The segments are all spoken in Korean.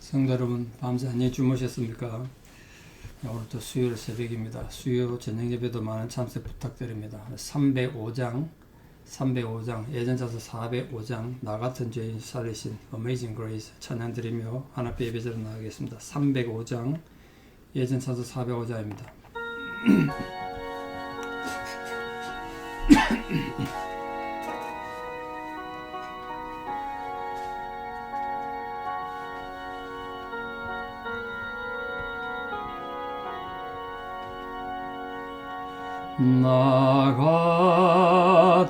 성도 여러분, 밤새 안녕히 주무셨습니까? 오늘도 수요일 새벽입니다. 수요 저녁 예배도 많은 참석 부탁드립니다. 305장, 예전자서 405장, 나 같은 죄인 살리신 Amazing Grace 찬양드리며 하나 앞에 예배자로 나가겠습니다. 305장, 예전자서 405장입니다. 나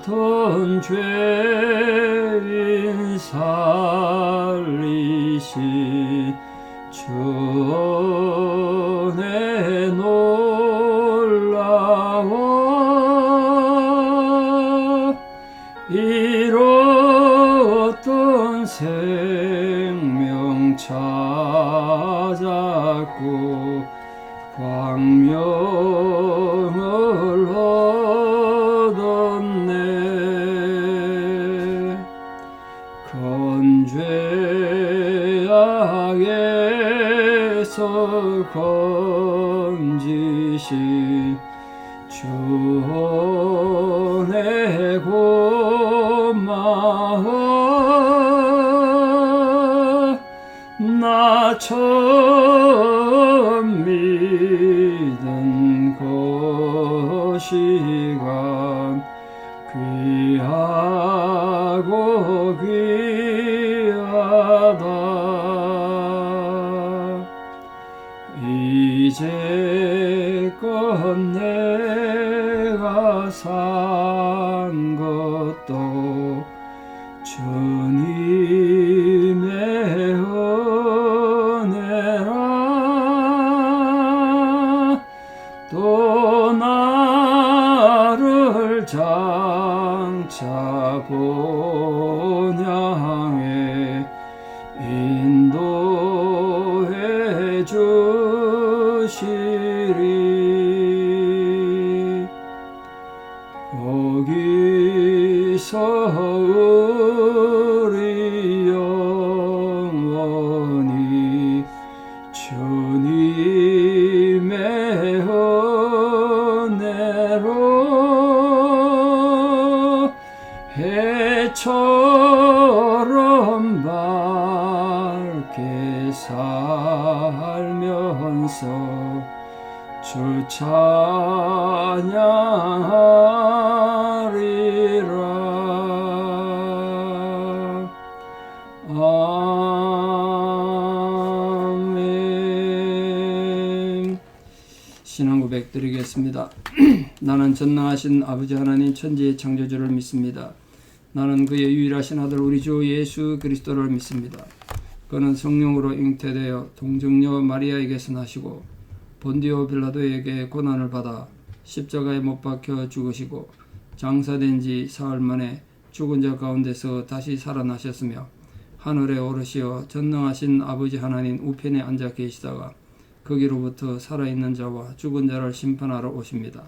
같은 죄인 살리신 주 은혜 놀라워 잃었던 생명 찾았고 광명을 얻었네. 건죄악에서 건지신 주 은혜 고마워. 나 처음 믿은 것이간 귀하고 귀하다. 이제껏 내가 산 것도 주님의 은혜라. 또 나를 장차 본향에 인도해 주시리. 거기서 우리 영원히 주님의 은혜로 해처럼 밝게 살면서 주 찬양하리라. 아멘. 신앙 고백 드리겠습니다. 나는 전능하신 아버지 하나님 천지의 창조주를 믿습니다. 나는 그의 유일하신 아들 우리 주 예수 그리스도를 믿습니다. 그는 성령으로 잉태되어 동정녀 마리아에게서 나시고 본디오 빌라도에게 고난을 받아 십자가에 못 박혀 죽으시고 장사된 지 사흘 만에 죽은 자 가운데서 다시 살아나셨으며 하늘에 오르시어 전능하신 아버지 하나님 우편에 앉아 계시다가 거기로부터 살아있는 자와 죽은 자를 심판하러 오십니다.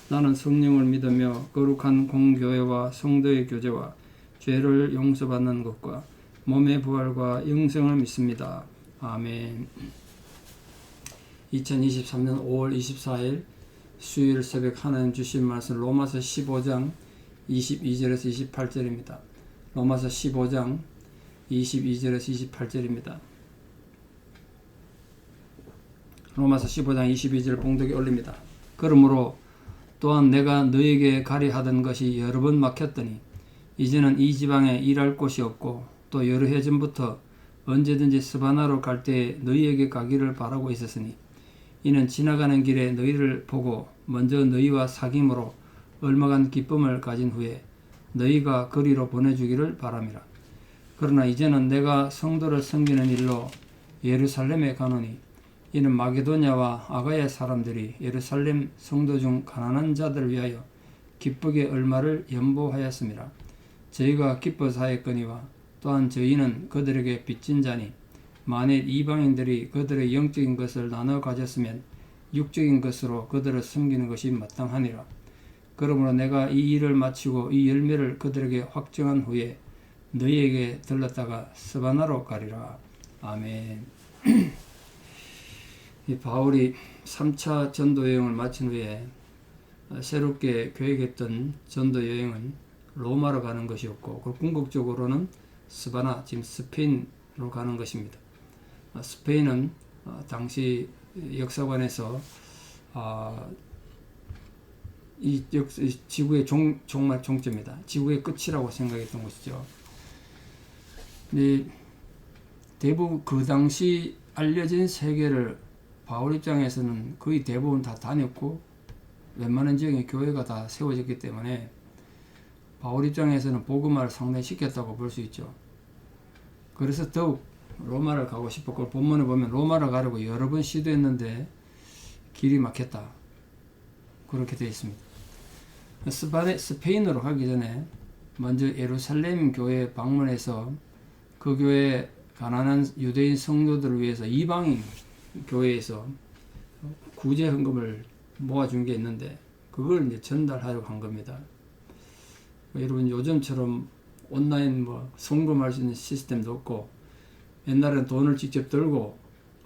나는 성령을 믿으며 거룩한 공교회와 성도의 교제와 죄를 용서받는 것과 몸의 부활과 영생을 믿습니다. 아멘. 2023년 5월 24일 수요일 새벽 하나님 주신 말씀 로마서 15장 22절에서 28절입니다. 로마서 15장 22절에서 28절입니다. 로마서 15장 22절 봉독에 올립니다. 그러므로 또한 내가 너에게 가리하던 것이 여러 번 막혔더니 이제는 이 지방에 일할 곳이 없고 또 여러 해 전부터 언제든지 스바나로 갈 때에 너희에게 가기를 바라고 있었으니 이는 지나가는 길에 너희를 보고 먼저 너희와 사귐으로 얼마간 기쁨을 가진 후에 너희가 거리로 보내주기를 바람이라. 그러나 이제는 내가 성도를 섬기는 일로 예루살렘에 가노니 이는 마게도냐와 아가야 사람들이 예루살렘 성도 중 가난한 자들을 위하여 기쁘게 얼마를 연보하였습니다. 저희가 기뻐서 하였거니와 또한 저희는 그들에게 빚진 자니 만일 이방인들이 그들의 영적인 것을 나눠 가졌으면 육적인 것으로 그들을 섬기는 것이 마땅하니라. 그러므로 내가 이 일을 마치고 이 열매를 그들에게 확정한 후에 너희에게 들렀다가 스바나로 가리라. 아멘. 이 바울이 3차 전도 여행을 마친 후에 새롭게 계획했던 전도 여행은 로마로 가는 것이었고, 그 궁극적으로는 스바나, 지금 스페인으로 가는 것입니다. 스페인은 당시 역사관에서 이 지구의 정말 종점이다. 지구의 끝이라고 생각했던 것이죠. 대부분 그 당시 알려진 세계를 바울 입장에서는 거의 대부분 다 다녔고, 웬만한 지역에 교회가 다 세워졌기 때문에 바울 입장에서는 복음화를 상당히 시켰다고 볼 수 있죠. 그래서 더욱 로마를 가고 싶었고, 본문에 보면 로마를 가려고 여러 번 시도했는데 길이 막혔다, 그렇게 되어 있습니다. 스페인으로 가기 전에 먼저 예루살렘 교회에 방문해서 그 교회 가난한 유대인 성도들을 위해서 이방인 교회에서 구제 헌금을 모아준 게 있는데, 그걸 이제 전달하려고 한 겁니다. 여러분, 요즘처럼 온라인 송금할 수 있는 시스템도 없고, 옛날엔 돈을 직접 들고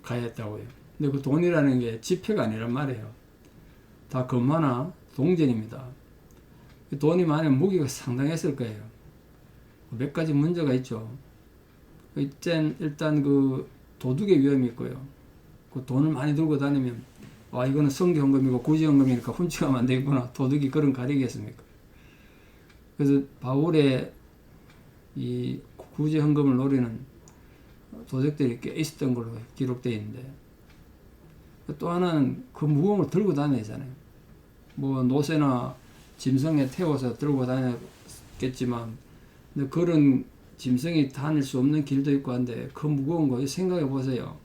가야 했다고요. 근데 그 돈이라는 게 지폐가 아니란 말이에요. 다 금 하나 동전입니다. 돈이 많으면 무게가 상당했을 거예요. 몇 가지 문제가 있죠. 일단 그 도둑의 위험이 있고요. 그 돈을 많이 들고 다니면 이거는 성경헌금이고 구제헌금이니까 훔쳐가면 안 되겠구나, 도둑이 그런 가리겠습니까? 그래서 바울의 이 구제헌금을 노리는 도둑들이 꽤 있었던 걸로 기록되어 있는데, 또 하나는 그 무거운 걸 들고 다니잖아요. 노새나 짐승에 태워서 들고 다녔겠지만, 근데 그런 짐승이 다닐 수 없는 길도 있고 한데, 그 무거운 거 생각해 보세요.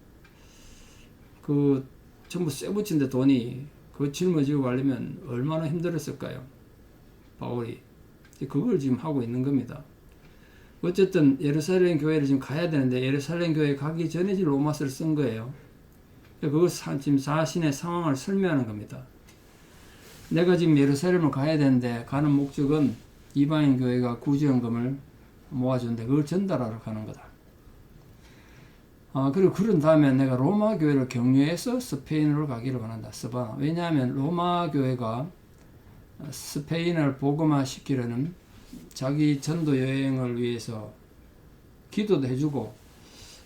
그 전부 쇠붙인데 돈이 그거 짊어지고 가려면 얼마나 힘들었을까요? 바울이 그걸 지금 하고 있는 겁니다. 어쨌든 예루살렘 교회를 지금 가야 되는데, 예루살렘 교회 가기 전에 지금 로마서를 쓴 거예요. 그거 지금 자신의 상황을 설명하는 겁니다. 내가 지금 예루살렘을 가야 되는데, 가는 목적은 이방인 교회가 구제헌금을 모아준대, 그걸 전달하러 가는 거다. 그리고 그런 다음에 내가 로마 교회를 격려해서 스페인으로 가기를 원한다. 스바나. 왜냐하면 로마 교회가 스페인을 복음화 시키려는 자기 전도 여행을 위해서 기도도 해주고,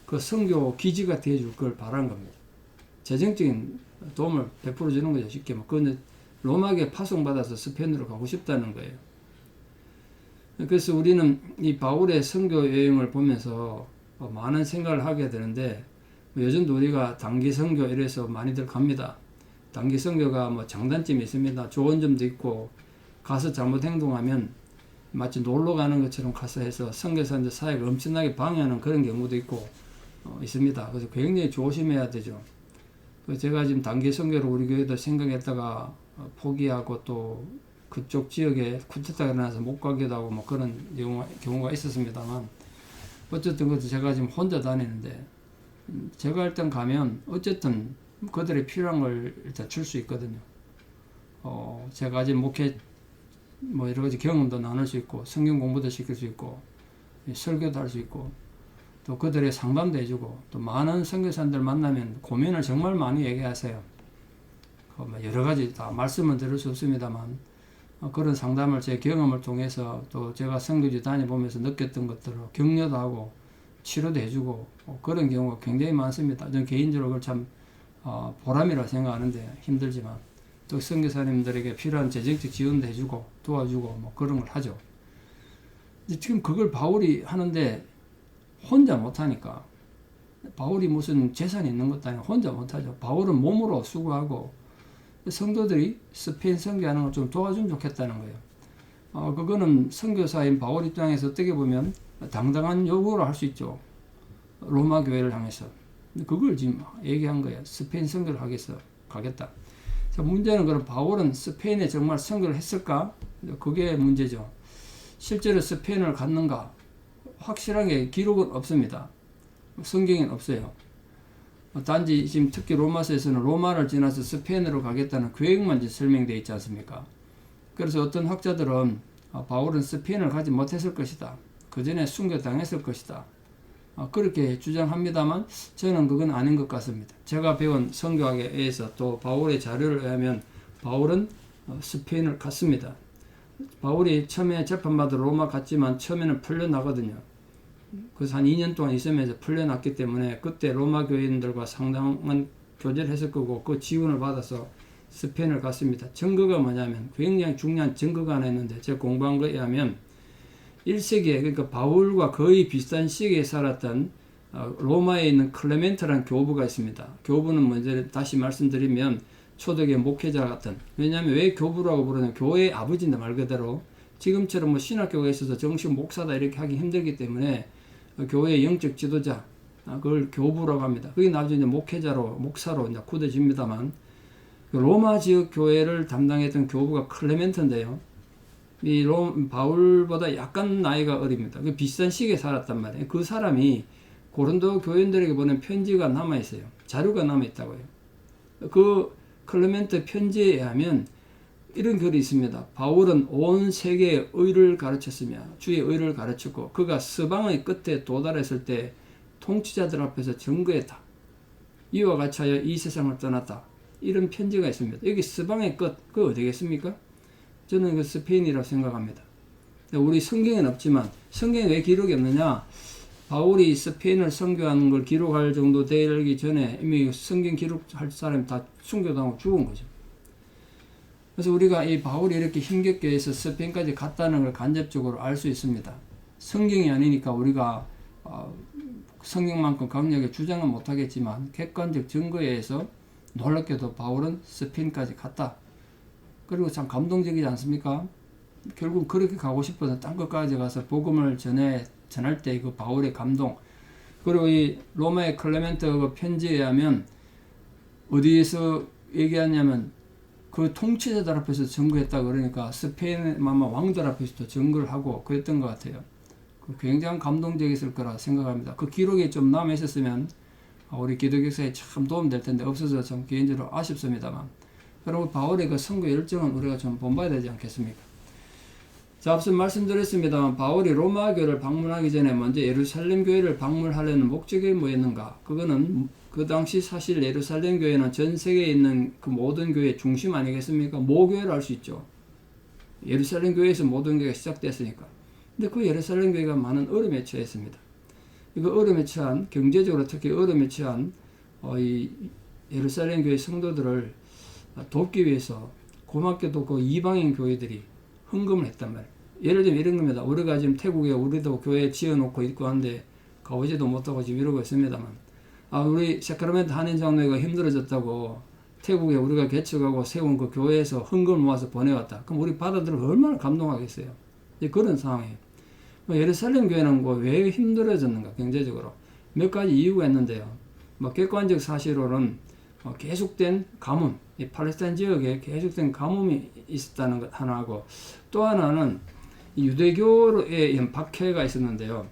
그 선교 기지가 되어줄 걸 바라는 겁니다. 재정적인 도움을 베풀어 주는 거죠. 쉽게 그런데 로마교회 파송받아서 스페인으로 가고 싶다는 거예요. 그래서 우리는 이 바울의 선교 여행을 보면서 많은 생각을 하게 되는데, 요즘도 우리가 단기 선교 이래서 많이들 갑니다. 단기 선교가 장단점이 있습니다. 좋은 점도 있고, 가서 잘못 행동하면 마치 놀러 가는 것처럼 가서 해서 선교사님들 사역을 엄청나게 방해하는 그런 경우도 있고 있습니다. 그래서 굉장히 조심해야 되죠. 제가 지금 단기 선교를 우리 교회도 생각했다가 포기하고, 또 그쪽 지역에 쿠데타가 일어나서 못 가기도 하고 그런 경우가 있었습니다만, 어쨌든 그것도 제가 지금 혼자 다니는데, 제가 일단 가면 어쨌든 그들이 필요한 걸 일단 줄 수 있거든요. 제가 아직 목회 여러 가지 경험도 나눌 수 있고, 성경 공부도 시킬 수 있고, 설교도 할 수 있고, 또 그들의 상담도 해주고, 또 많은 선교사님들 만나면 고민을 정말 많이 얘기하세요. 여러 가지 다 말씀은 드릴 수 없습니다만, 그런 상담을 제 경험을 통해서, 또 제가 선교지 다녀보면서 느꼈던 것들을 격려도 하고 치료도 해주고, 그런 경우가 굉장히 많습니다. 저는 개인적으로 그걸 참 보람이라고 생각하는데, 힘들지만 또 선교사님들에게 필요한 재정적 지원도 해주고 도와주고 그런 걸 하죠. 지금 그걸 바울이 하는데 혼자 못하니까, 바울이 무슨 재산이 있는 것도 아니고 혼자 못하죠. 바울은 몸으로 수고하고, 성도들이 스페인 선교하는 걸 좀 도와주면 좋겠다는 거예요. 그거는 선교사인 바울 입장에서 어떻게 보면 당당한 요구를 할 수 있죠. 로마 교회를 향해서. 그걸 지금 얘기한 거예요. 스페인 선교를 가겠다. 자, 문제는 그럼 바울은 스페인에 정말 선교를 했을까? 그게 문제죠. 실제로 스페인을 갔는가? 확실하게 기록은 없습니다. 성경에는 없어요. 단지 지금 특히 로마서에서는 로마를 지나서 스페인으로 가겠다는 계획만 설명되어 있지 않습니까? 그래서 어떤 학자들은 바울은 스페인을 가지 못했을 것이다. 그 전에 순교당했을 것이다. 그렇게 주장합니다만 저는 그건 아닌 것 같습니다. 제가 배운 성교학에 의해서 또 바울의 자료를 의하면 바울은 스페인을 갔습니다. 바울이 처음에 재판받으러 로마 갔지만 처음에는 풀려나거든요. 그래서 한 2년 동안 있으면서 풀려났기 때문에 그때 로마 교인들과 상당한 교제를 했을 거고 그 지원을 받아서 스페인을 갔습니다. 증거가 뭐냐면 굉장히 중요한 증거가 하나 있는데 제가 공부한 거에 의하면 1세기에 그러니까 바울과 거의 비슷한 시기에 살았던 로마에 있는 클레멘트라는 교부가 있습니다. 교부는 먼저 다시 말씀드리면 초대교회 목회자 같은, 왜냐하면 왜 교부라고 부르냐면 교회의 아버지인데 말 그대로 지금처럼 뭐 신학교가 있어서 정식 목사다 이렇게 하기 힘들기 때문에 교회의 영적 지도자, 그걸 교부라고 합니다. 그게 나중에 이제 목사로 이제 굳어집니다만 로마 지역 교회를 담당했던 교부가 클레멘트인데요. 이 바울보다 약간 나이가 어립니다. 그 비슷한 시기에 살았단 말이에요. 그 사람이 고린도 교인들에게 보낸 편지가 남아있어요. 자료가 남아있다고요. 그 클레멘트 편지에 의하면 이런 글이 있습니다. 바울은 온 세계의 의를 가르쳤으며 주의 의를 가르쳤고 그가 서방의 끝에 도달했을 때 통치자들 앞에서 증거했다. 이와 같이 하여 이 세상을 떠났다. 이런 편지가 있습니다. 여기 서방의 끝, 그거 어디겠습니까? 저는 그 스페인이라고 생각합니다. 우리 성경에는 없지만 성경에 왜 기록이 없느냐? 바울이 스페인을 선교하는 걸 기록할 정도 되기 전에 이미 성경 기록할 사람이 다 순교당하고 죽은 거죠. 그래서 우리가 이 바울이 이렇게 힘겹게 해서 스페인까지 갔다는 걸 간접적으로 알 수 있습니다. 성경이 아니니까 우리가 성경만큼 강력하게 주장은 못하겠지만 객관적 증거에 의해서 놀랍게도 바울은 스페인까지 갔다. 그리고 참 감동적이지 않습니까? 결국 그렇게 가고 싶어서 딴 것까지 가서 복음을 전할 때 그 바울의 감동, 그리고 이 로마의 클레멘트 그 편지에 의하면 어디에서 얘기하냐면 그 통치자들 앞에서 증거했다 그러니까 스페인 왕들 앞에서도 증거를 하고 그랬던 것 같아요. 굉장히 감동적이었을 거라 생각합니다. 그 기록이 좀 남아 있었으면 우리 기독교 역사에 참 도움될 텐데 없어서 좀 개인적으로 아쉽습니다만, 여러분 바울의 그 선교 열정은 우리가 좀 본봐야 되지 않겠습니까? 자, 앞서 말씀드렸습니다만 바울이 로마 교회를 방문하기 전에 먼저 예루살렘 교회를 방문하려는 목적이 뭐였는가? 그거는 그 당시 사실 예루살렘 교회는 전 세계에 있는 그 모든 교회의 중심 아니겠습니까? 모교회를 알 수 있죠. 예루살렘 교회에서 모든 교회가 시작됐으니까. 근데 그 예루살렘 교회가 많은 어려움에 처했습니다. 이거 어려움에 처한, 경제적으로 특히 어려움에 처한 이 예루살렘 교회 성도들을 돕기 위해서 고맙게도 그 이방인 교회들이 헌금을 했단 말이에요. 예를 들면 이런 겁니다. 우리가 지금 태국에 우리도 교회 지어놓고 있고 한데 가보지도 못하고 지금 이러고 있습니다만, 우리 세크라멘트 한인 장로회가 힘들어졌다고 태국에 우리가 개척하고 세운 그 교회에서 헌금을 모아서 보내왔다. 그럼 우리 받아들이면 얼마나 감동하겠어요. 그런 상황이에요. 예루살렘 교회는 왜 힘들어졌는가? 경제적으로 몇 가지 이유가 있는데요. 객관적 사실로는 계속된 가뭄, 이 팔레스타인 지역에 계속된 가뭄이 있었다는 것 하나하고, 또 하나는 유대교의 박해가 있었는데요.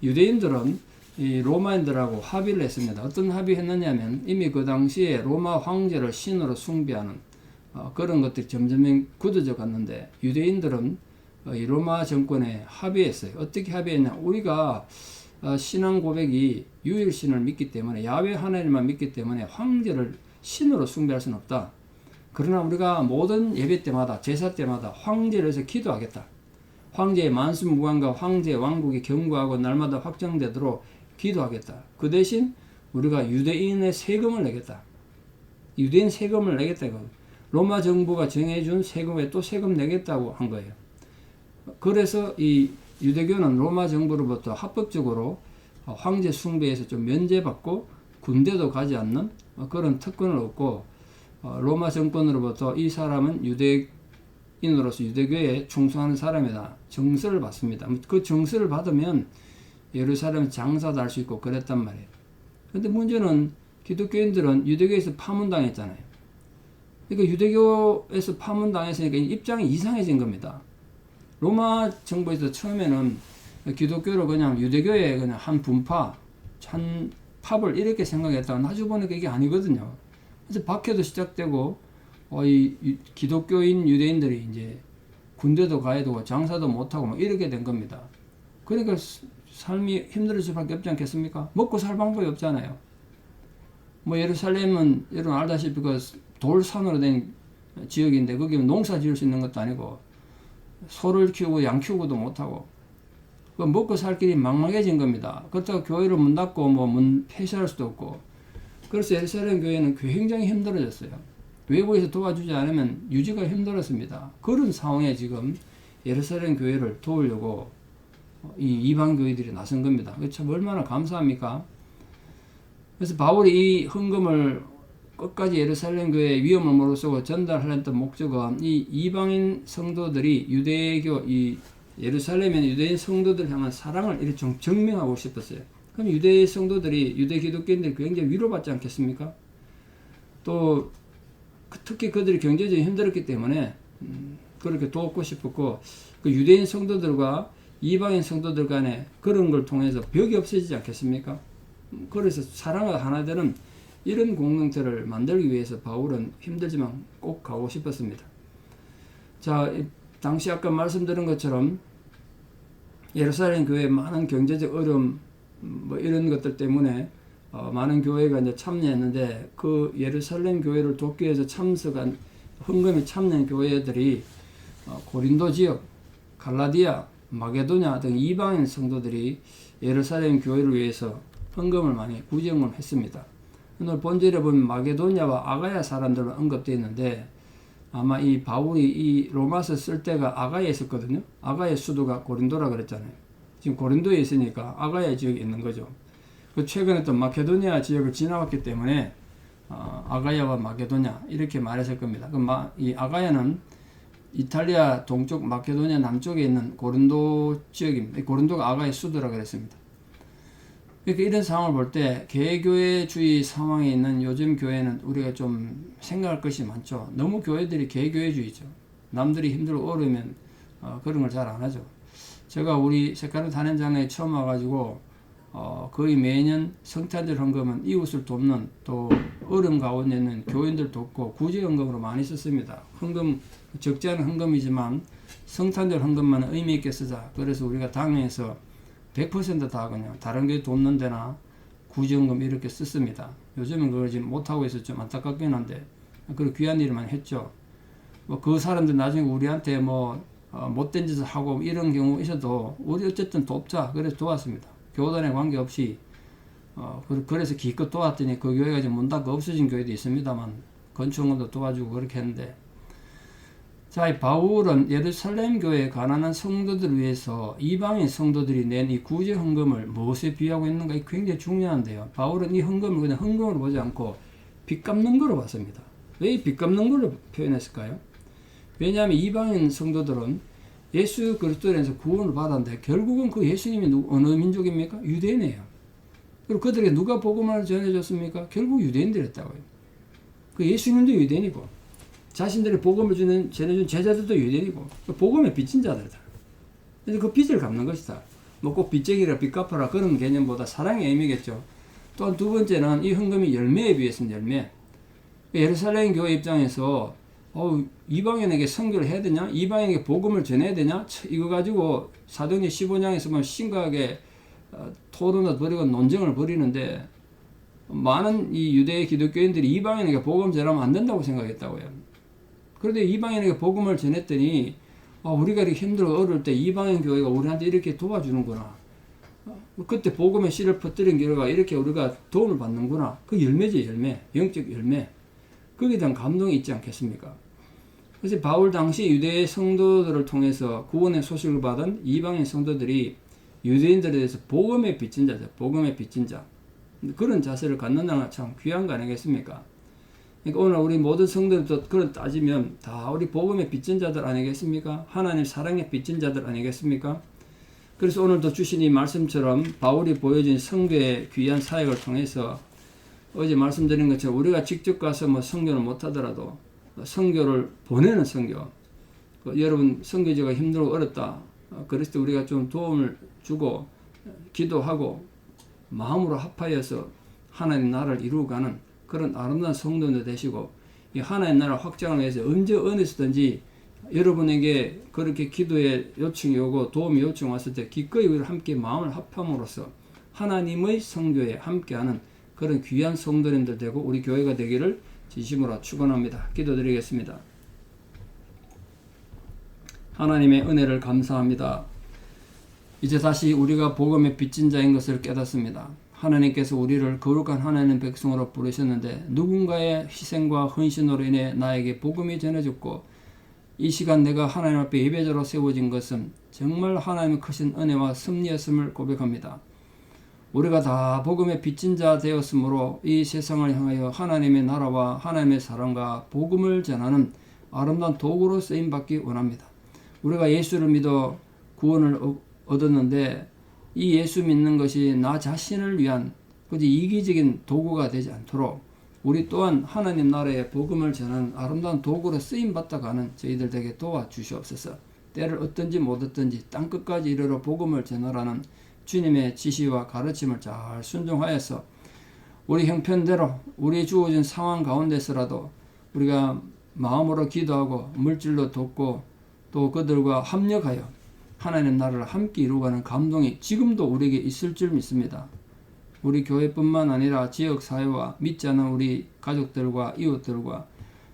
유대인들은 이 로마인들하고 합의를 했습니다. 어떤 합의했느냐면 이미 그 당시에 로마 황제를 신으로 숭배하는 그런 것들이 점점 굳어져 갔는데, 유대인들은 이 로마 정권에 합의했어요. 어떻게 합의했냐? 우리가 신앙 고백이 유일신을 믿기 때문에, 야훼 하나님만 믿기 때문에 황제를 신으로 숭배할 수는 없다. 그러나 우리가 모든 예배 때마다, 제사 때마다 황제를 해서 기도하겠다. 황제의 만수무강과 황제의 왕국이 견고하고 날마다 확장되도록 기도하겠다. 그 대신 우리가 유대인의 세금을 내겠다. 유대인 세금을 내겠다. 로마 정부가 정해준 세금에 또 세금 내겠다고 한 거예요. 그래서 이 유대교는 로마 정부로부터 합법적으로 황제 숭배에서 좀 면제받고 군대도 가지 않는 그런 특권을 얻고, 로마 정권으로부터 이 사람은 유대인으로서 유대교에 충성하는 사람이다 정서를 받습니다. 그 정서를 받으면 예루살렘 장사도 할 수 있고 그랬단 말이에요. 그런데 문제는 기독교인들은 유대교에서 파문당했잖아요. 그러니까 유대교에서 파문당했으니까 입장이 이상해진 겁니다. 로마 정부에서 처음에는 기독교를 그냥 유대교의 그냥 한 분파, 한 팝을 이렇게 생각했다가 나중에 보니까 이게 아니거든요. 그래서 박해도 시작되고, 이 기독교인 유대인들이 이제 군대도 가야 되고 장사도 못하고 막 이렇게 된 겁니다. 그러니까 삶이 힘들 수밖에 없지 않겠습니까? 먹고 살 방법이 없잖아요. 뭐 예루살렘은 여러분 알다시피 그 돌산으로 된 지역인데 거기 농사 지을 수 있는 것도 아니고 소를 키우고 양 키우고도 못하고 그 먹고 살 길이 막막해진 겁니다. 그렇다고 교회를 문 닫고 뭐 문 폐쇄할 수도 없고 그래서 예루살렘 교회는 굉장히 힘들어졌어요. 외부에서 도와주지 않으면 유지가 힘들었습니다. 그런 상황에 지금 예루살렘 교회를 도우려고 이 이방 교회들이 나선 겁니다. 참 얼마나 감사합니까? 그래서 바울이 이 헌금을 끝까지 예루살렘 교회의 위험을 무릅쓰고 전달하려던 목적은 이 이방인 성도들이 유대교, 이 예루살렘의 유대인 성도들 향한 사랑을 이렇게 좀 증명하고 싶었어요. 그럼 유대 성도들이, 유대 기독교인들이 굉장히 위로받지 않겠습니까? 또 특히 그들이 경제적으로 힘들었기 때문에 그렇게 돕고 싶었고 그 유대인 성도들과 이방인 성도들 간에 그런 걸 통해서 벽이 없어지지 않겠습니까? 그래서 사랑을 하나 되는 이런 공동체를 만들기 위해서 바울은 힘들지만 꼭 가고 싶었습니다. 자, 당시 아까 말씀드린 것처럼 예루살렘 교회에 많은 경제적 어려움 뭐 이런 것들 때문에 많은 교회가 이제 참여했는데 그 예루살렘 교회를 돕기 위해서 참석한 헌금에 참여한 교회들이 고린도 지역, 갈라디아, 마게도냐 등 이방인 성도들이 예루살렘 교회를 위해서 헌금을 많이 구제헌금을 했습니다. 오늘 본절에 보면 마게도냐와 아가야 사람들은 언급되어 있는데 아마 이 바울이 이 로마서 쓸 때가 아가야에 있었거든요. 아가야 수도가 고린도라 그랬잖아요. 지금 고린도에 있으니까 아가야 지역에 있는 거죠. 그 최근에 또 마케도니아 지역을 지나왔기 때문에 아가야와 마게도냐 이렇게 말했을 겁니다. 이 아가야는 이탈리아 동쪽 마케도니아 남쪽에 있는 고린도 지역입니다. 고린도가 아가야 수도라 그랬습니다. 그러니까 이런 상황을 볼 때 개교회주의 상황에 있는 요즘 교회는 우리가 좀 생각할 것이 많죠. 너무 교회들이 개교회주의죠. 남들이 힘들고 어려우면 그런 걸 잘 안 하죠. 제가 우리 색깔을 단연장에 처음 와가지고 거의 매년 성탄절 헌금은 이웃을 돕는 또 어려움 가운데 있는 교인들 돕고 구제헌금으로 많이 썼습니다. 헌금 적지 않은 헌금이지만 성탄절 헌금만 의미 있게 쓰자. 그래서 우리가 당에서 100% 그냥 다른 교회 돕는 데나 구제헌금 이렇게 썼습니다. 요즘은 그걸 지금 못하고 있어서 좀 안타깝긴 한데 그런 귀한 일만 했죠. 뭐 그 사람들 나중에 우리한테 못된 짓을 하고 이런 경우 있어도 우리 어쨌든 돕자. 그래서 도왔습니다. 교단에 관계없이 그래서 기껏 도왔더니 그 교회가 지금 문 닫고 없어진 교회도 있습니다만 건축원도 도와주고 그렇게 했는데 자, 이 바울은 예루살렘 교회에 가난한 성도들을 위해서 이방인 성도들이 낸 이 구제 헌금을 무엇에 비유하고 있는가? 이 굉장히 중요한데요. 바울은 이 헌금을 그냥 헌금으로 보지 않고 빚 갚는 거로 봤습니다. 왜 이 빚 갚는 걸로 표현했을까요? 왜냐하면 이방인 성도들은 예수 그리스도에 대해서 구원을 받았는데 결국은 그 예수님이 어느 민족입니까? 유대인이에요. 그리고 그들에게 누가 복음을 전해줬습니까? 결국 유대인들이었다고요. 그 예수님도 유대인이고 자신들의 복음을 전해준 제자들도 유대인이고 복음의 빚진 자들이다. 그래서 그 빚을 갚는 것이다. 뭐 꼭 빚쟁이라 빚 갚아라 그런 개념보다 사랑의 의미겠죠. 또한 두 번째는 이 헌금이 열매에 비했습니다. 열매. 예루살렘 교회 입장에서 이방인에게 선교를 해야 되냐? 이방인에게 복음을 전해야 되냐? 이거 가지고 사도행전 15장에서 보면 심각하게 토론을 벌이고 논쟁을 벌이는데 많은 이 유대 기독교인들이 이방인에게 복음 전하면 안 된다고 생각했다고요. 그런데 이방인에게 복음을 전했더니 우리가 이렇게 힘들고 어려울 때 이방인 교회가 우리한테 이렇게 도와주는구나. 그때 복음의 씨를 퍼뜨린 결과 이렇게 우리가 도움을 받는구나. 그 열매지 열매. 영적 열매. 거기에 대한 감동이 있지 않겠습니까? 그래서 바울 당시 유대 성도들을 통해서 구원의 소식을 받은 이방인 성도들이 유대인들에 대해서 복음의 빚진 자죠. 복음의 빚진 자. 그런 자세를 갖는다는 참 귀한 거 아니겠습니까? 그러니까 오늘 우리 모든 성도들도 그런 따지면 다 우리 복음의 빚진 자들 아니겠습니까? 하나님 사랑의 빚진 자들 아니겠습니까? 그래서 오늘도 주신 이 말씀처럼 바울이 보여준 성교의 귀한 사역을 통해서 어제 말씀드린 것처럼 우리가 직접 가서 선교를 못하더라도 선교를 보내는 선교. 여러분 선교지가 힘들고 어렵다. 그랬을 때 우리가 좀 도움을 주고 기도하고 마음으로 합하여서 하나님 나라를 이루어가는 그런 아름다운 성도들 되시고 이 하나님 나라 확장을 위해서 언제 어디서든지 여러분에게 그렇게 기도의 요청이 오고 도움이 요청 왔을 때 기꺼이 우리를 함께 마음을 합함으로써 하나님의 성교에 함께하는 그런 귀한 성도님들 되고 우리 교회가 되기를 진심으로 축원합니다. 기도드리겠습니다. 하나님의 은혜를 감사합니다. 이제 다시 우리가 복음의 빚진 자인 것을 깨닫습니다. 하나님께서 우리를 거룩한 하나님 백성으로 부르셨는데 누군가의 희생과 헌신으로 인해 나에게 복음이 전해졌고 이 시간 내가 하나님 앞에 예배자로 세워진 것은 정말 하나님의 크신 은혜와 섭리였음을 고백합니다. 우리가 다 복음의 빚진 자 되었으므로 이 세상을 향하여 하나님의 나라와 하나님의 사랑과 복음을 전하는 아름다운 도구로 쓰임받기 원합니다. 우리가 예수를 믿어 구원을 얻었는데 이 예수 믿는 것이 나 자신을 위한 그저 이기적인 도구가 되지 않도록 우리 또한 하나님 나라의 복음을 전하는 아름다운 도구로 쓰임받다 가는 저희들 되게 도와주시옵소서. 때를 얻든지 못 얻든지 땅끝까지 이르러 복음을 전하라는 주님의 지시와 가르침을 잘 순종하여서 우리 형편대로 우리 주어진 상황 가운데서라도 우리가 마음으로 기도하고 물질로 돕고 또 그들과 합력하여 하나님 나라를 함께 이루어가는 감동이 지금도 우리에게 있을 줄 믿습니다. 우리 교회뿐만 아니라 지역사회와 믿지 않는 우리 가족들과 이웃들과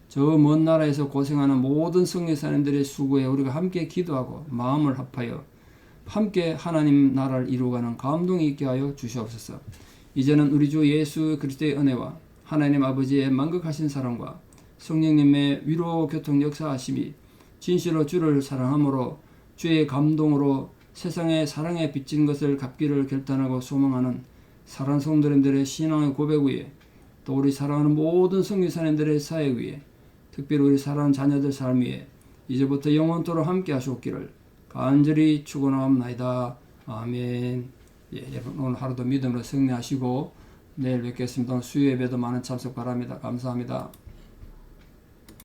저 먼 나라에서 고생하는 모든 성교사님들의 수고에 우리가 함께 기도하고 마음을 합하여 함께 하나님 나라를 이루어가는 감동이 있게 하여 주시옵소서. 이제는 우리 주 예수 그리스도의 은혜와 하나님 아버지의 만극하신 사랑과 성령님의 위로 교통 역사하심이 진실로 주를 사랑함으로 주의 감동으로 세상의 사랑에 빚진 것을 갚기를 결단하고 소망하는 사랑하는 성도님들의 신앙의 고백 위에 또 우리 사랑하는 모든 성교사님들의 사역 위에 특별히 우리 사랑하는 자녀들 삶 위에 이제부터 영원토록 함께 하시옵기를 간절히 축원하옵나이다. 아멘. 여러분 오늘 하루도 믿음으로 승리하시고 내일 뵙겠습니다. 수요 예배도 많은 참석 바랍니다. 감사합니다.